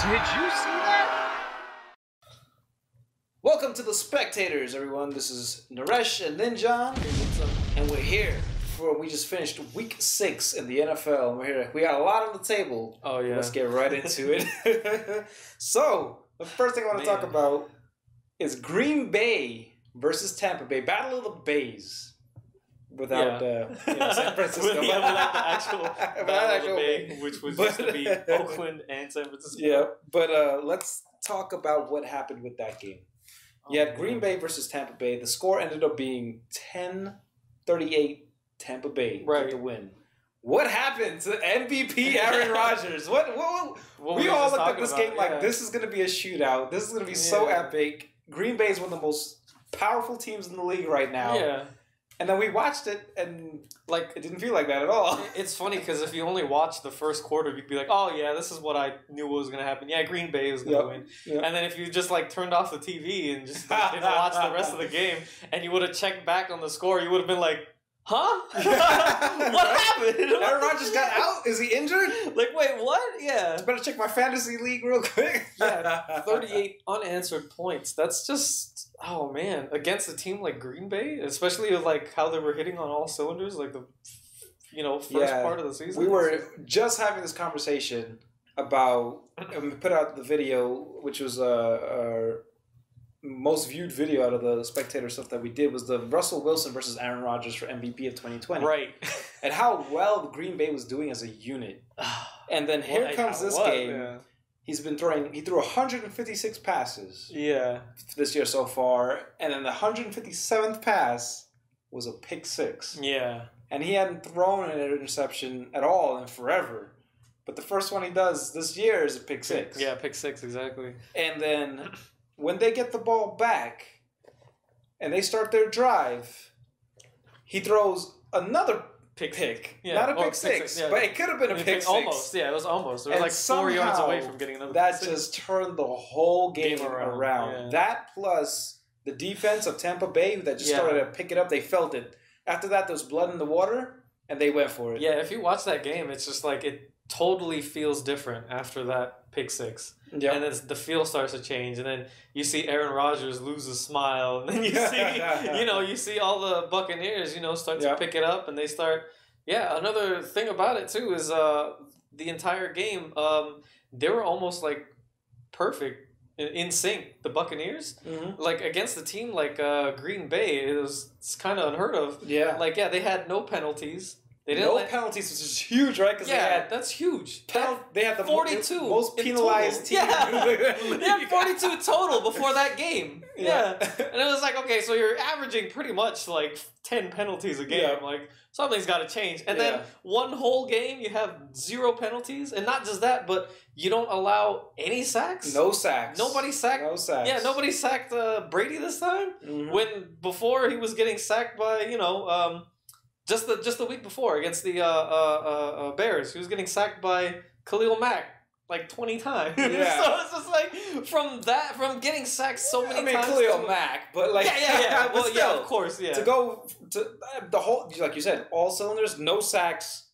Did you see that? Welcome to the Spectators, everyone. This is Naresh and Ninjan, and we're here for. We just finished Week 6 in the NFL. And we're here. We got a lot on the table. Oh yeah. Let's get right into it. So the first thing I want to talk about is Green Bay versus Tampa Bay. Battle of the Bays. Without San Francisco. without the actual Battle of the Bay, which was used to be Oakland and San Francisco. Yeah, but let's talk about what happened with that game. You had Green Bay versus Tampa Bay. The score ended up being 10-38 Tampa Bay with the win. What happened to MVP Aaron Rodgers? What we all looked at this game like this is going to be a shootout. This is going to be so epic. Green Bay is one of the most powerful teams in the league right now. Yeah. And then we watched it, and like it didn't feel like that at all. It's funny because if you only watched the first quarter, you'd be like, "Oh yeah, this is what I knew was going to happen. Yeah, Green Bay was going to win." Yep. And then if you just like turned off the TV and just didn't watch the rest of the game, and you would have checked back on the score, you would have been like, "Huh? What happened? Aaron Rodgers got out? Is he injured? Like, wait, what? Yeah. I better check my fantasy league real quick." Yeah, 38 unanswered points. That's just, oh man, against a team like Green Bay, especially like how they were hitting on all cylinders, like the first part of the season. We were just having this conversation about, and we put out the video, which was our most viewed video out of the Spectator stuff that we did, was the Russell Wilson versus Aaron Rodgers for MVP of 2020. Right. And how well Green Bay was doing as a unit. And then here comes this game. Yeah. He threw 156 passes this year so far, and then the 157th pass was a pick six. Yeah. And he hadn't thrown an interception at all in forever. But the first one he does this year is a pick six. Yeah, pick six, exactly. And then when they get the ball back and they start their drive, he throws another pick. Yeah. Not a pick six, but it could have been a pick six. Almost, yeah, it was almost. It was like 4 yards away from getting another pick six. That just turned the whole game around. Yeah. That plus the defense of Tampa Bay that just started to pick it up, they felt it. After that, there was blood in the water, and they went for it. Yeah, if you watch that game, it's just like it totally feels different after that pick six. Yep. And then the feel starts to change, and then you see Aaron Rodgers lose his smile, and then you see, you see all the Buccaneers, start to pick it up, and they start. Yeah, another thing about it too is the entire game, they were almost like perfect in sync. The Buccaneers, like against the team like Green Bay, it's kind of unheard of. Yeah, like they had no penalties. They didn't penalties, which is huge, right? That's huge. They had the 42 most penalized team. Yeah. They had 42 total before that game. Yeah. And it was like, okay, so you're averaging pretty much like 10 penalties a game. Yeah. Like, something's got to change. And then one whole game, you have 0 penalties. And not just that, but you don't allow any sacks. No sacks. Nobody sacked. No sacks. Yeah, nobody sacked Brady this time. When before he was getting sacked by, just the week before against the Bears, he was getting sacked by Khalil Mack like 20 times. Yeah. So it's just like from getting sacked so many times. Khalil Mack, but like yeah. Well, still, of course, yeah. To go to the whole, like you said, all cylinders, no sacks,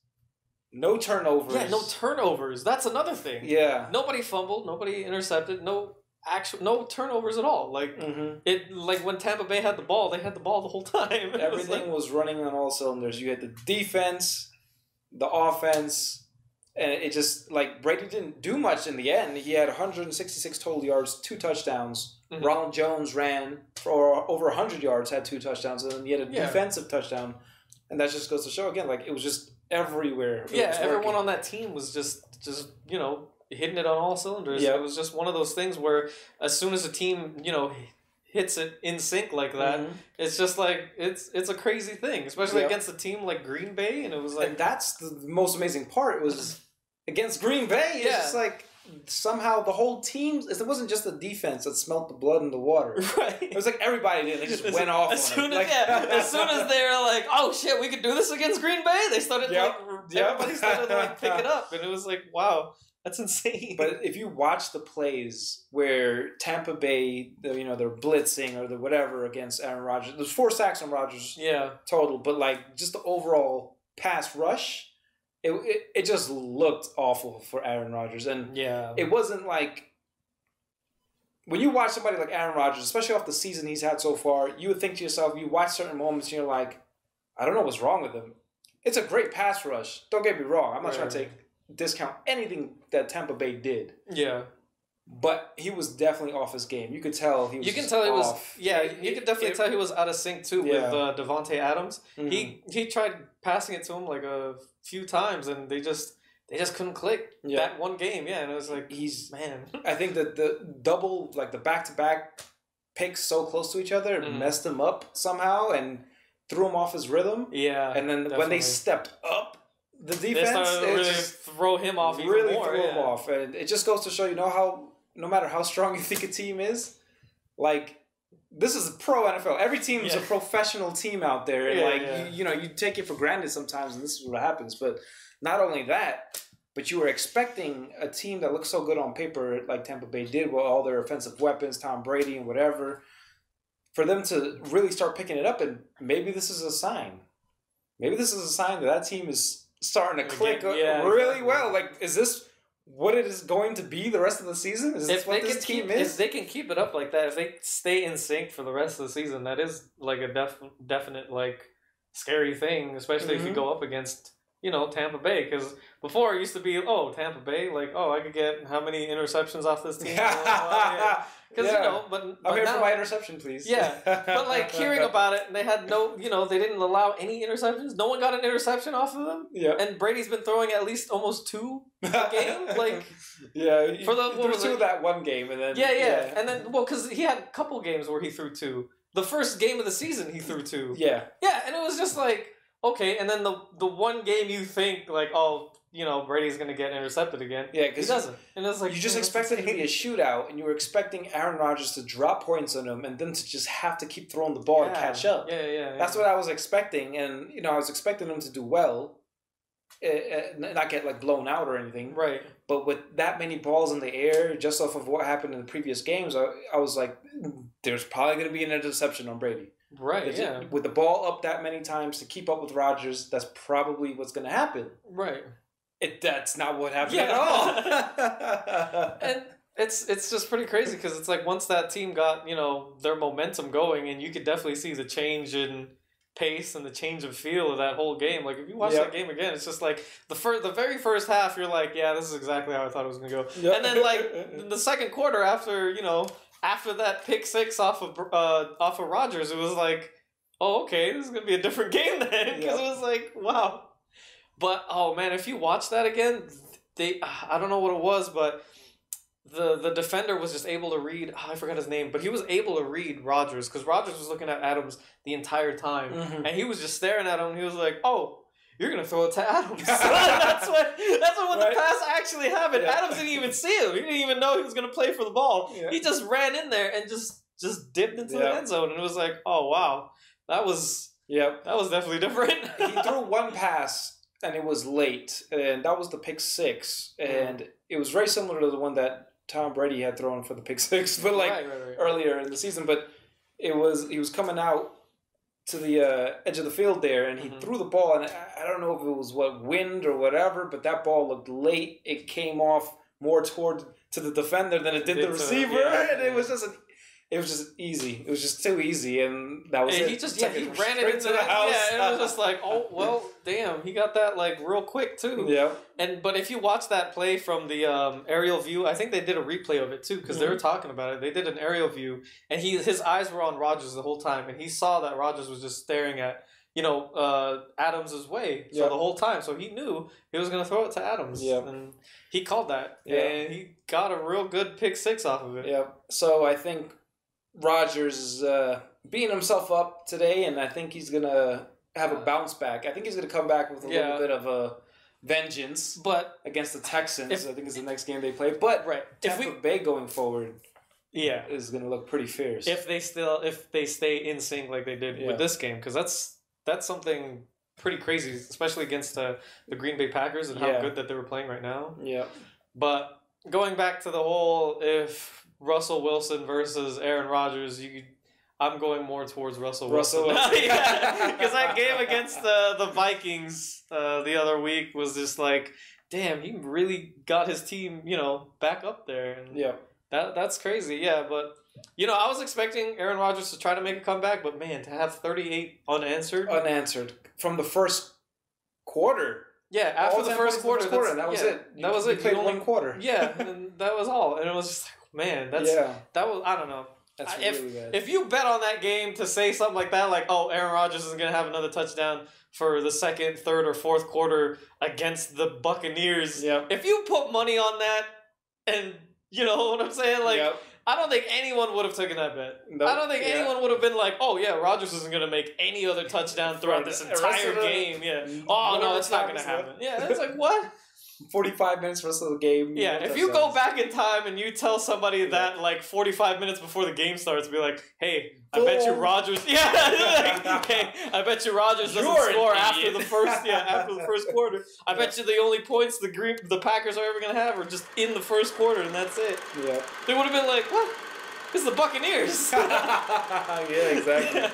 no turnovers. Yeah, no turnovers. That's another thing. Yeah. Nobody fumbled. Nobody intercepted. No turnovers at all. Like like when Tampa Bay had the ball, they had the ball the whole time. Everything was running on all cylinders. You had the defense, the offense, and it just like Brady didn't do much in the end. He had 166 total yards, 2 touchdowns. Ronald Jones ran for over 100 yards, had 2 touchdowns, and then he had a defensive touchdown. And that just goes to show again, like it was just everywhere. Everyone on that team was just hitting it on all cylinders. It was just one of those things where as soon as a team, hits it in sync like that, it's just like it's a crazy thing, especially against a team like Green Bay. And it was like, and that's the most amazing part. It was against Green Bay. It's just like somehow the whole team. It wasn't just the defense that smelt the blood in the water. Right. It was like everybody did. They just went off. As soon as they were like, "Oh shit, we could do this against Green Bay," they started everybody started to pick it up, and it was like, wow. That's insane. But if you watch the plays where Tampa Bay, they're blitzing or the whatever against Aaron Rodgers, there's 4 sacks on Rodgers total, but like just the overall pass rush, it just looked awful for Aaron Rodgers. And it wasn't like, when you watch somebody like Aaron Rodgers, especially off the season he's had so far, you would think to yourself, you watch certain moments and you're like, I don't know what's wrong with him. It's a great pass rush. Don't get me wrong. I'm not trying to discount anything that Tampa Bay did. Yeah. But he was definitely off his game. You could tell he was You can tell he was... Yeah, you could definitely tell he was out of sync, too, with Davante Adams. Mm-hmm. He tried passing it to him like a few times, and they just couldn't click that one game. Yeah, and it was like, man. I think that the double, like the back-to-back picks so close to each other messed him up somehow and threw him off his rhythm. Yeah, and then when they stepped up the defense, they really throw him off even really more. Threw him off. And it just goes to show, how no matter how strong you think a team is, like, this is a pro NFL. Every team is a professional team out there. And you take it for granted sometimes, and this is what happens. But not only that, but you were expecting a team that looks so good on paper, like Tampa Bay did with all their offensive weapons, Tom Brady and whatever, for them to really start picking it up. And maybe this is a sign. Maybe this is a sign that team is starting to click really well. Like, is this what it is going to be the rest of the season? Is this what this team is? If they can keep it up like that, if they stay in sync for the rest of the season, that is like a definite like scary thing, especially if you go up against Tampa Bay, because before it used to be, Tampa Bay, like, I could get how many interceptions off this team? Because but I'm here now, for my interception, please. Yeah, but like hearing about it, and they had they didn't allow any interceptions. No one got an interception off of them. Yeah, and Brady's been throwing at least almost 2 a game. Like, for the two that one game, and then and then because he had a couple games where he threw 2. The first game of the season, he threw 2. Yeah, and it was just like, okay, and then the one game you think like, Brady's going to get intercepted again. Yeah, because he doesn't. And it's like, you just expected it to be a shootout, and you were expecting Aaron Rodgers to drop points on him and then to just have to keep throwing the ball and catch up. That's what I was expecting, and I was expecting him to do well, not get like blown out or anything. Right. But with that many balls in the air, just off of what happened in the previous games, I was like, there's probably going to be an interception on Brady. Right, with the ball up that many times to keep up with Rodgers, that's probably what's going to happen. Right. That's not what happened at all. And it's just pretty crazy, because it's like once that team got, their momentum going, and you could definitely see the change in pace and the change of feel of that whole game. Like, if you watch that game again, it's just like the very first half, you're like, yeah, this is exactly how I thought it was going to go. Yep. And then like the second quarter, after that pick 6 off of Rodgers, it was like, oh, okay, this is going to be a different game then. Because it was like, wow. But, oh, man, if you watch that again, I don't know what it was, but the defender was just able to read, I forgot his name, but he was able to read Rodgers, because Rodgers was looking at Adams the entire time. Mm-hmm. And he was just staring at him, and he was like, oh, you're going to throw it to Adams. that's what the pass actually happened. Yeah. Adams didn't even see him. He didn't even know he was going to play for the ball. Yeah. He just ran in there and just dipped into the end zone. And it was like, oh, wow. That was definitely different. He threw one pass, and it was late. And that was the pick 6. And it was very similar to the one that Tom Brady had thrown for the pick 6, but earlier in the season. But he was coming out to the edge of the field there, and he threw the ball, and I don't know if it was wind or whatever, but that ball looked late. It came off more to the defender than it did the receiver, and it was just easy. It was just too easy, and that was it. He ran it into the house. Yeah, and it was just like, oh, well, damn, he got that like real quick too. Yeah. But if you watch that play from the aerial view, I think they did a replay of it too, because they were talking about it. They did an aerial view, and his eyes were on Rodgers the whole time, and he saw that Rodgers was just staring at Adams' way the whole time, so he knew he was going to throw it to Adams. Yeah. And he called that, and he got a real good pick 6 off of it. Yeah. So I think Rodgers is beating himself up today, and I think he's going to have a bounce back. I think he's going to come back with a little bit of a vengeance against the Texans. I think it's the next game they play. But Tampa Bay going forward is going to look pretty fierce. If they stay in sync like they did with this game, because that's something pretty crazy, especially against the Green Bay Packers and how good that they were playing right now. Yeah. But going back to the whole, if Russell Wilson versus Aaron Rodgers, I'm going more towards Russell Wilson. Yeah, because that game against the Vikings the other week was just like, damn, he really got his team, back up there. And yeah. That's crazy, yeah. But, I was expecting Aaron Rodgers to try to make a comeback, but, man, to have 38 unanswered. Unanswered. From the first quarter. Yeah, after the first quarter. That was it. That was it. You played one quarter. Yeah, and that was all. And it was just like, man, that was, I don't know. That's really bad. If you bet on that game to say something like that, like, oh, Aaron Rodgers is going to have another touchdown for the second, third, or fourth quarter against the Buccaneers, if you put money on that, and you know what I'm saying? Like, I don't think anyone would have taken that bet. Nope. I don't think anyone would have been like, oh, yeah, Rodgers isn't going to make any other touchdown throughout this entire game. Yeah. Oh, no, it's not going to happen. Yeah, it's like, what? 45 minutes rest of the game. Yeah, if you go back in time and you tell somebody that like 45 minutes before the game starts, be like, hey, I bet you Rodgers. Yeah, like, hey, I bet you Rodgers doesn't score after the first quarter. I bet you the only points the Packers are ever gonna have are just in the first quarter, and that's it. Yeah, they would have been like, what? It's the Buccaneers. Yeah, exactly. Yeah.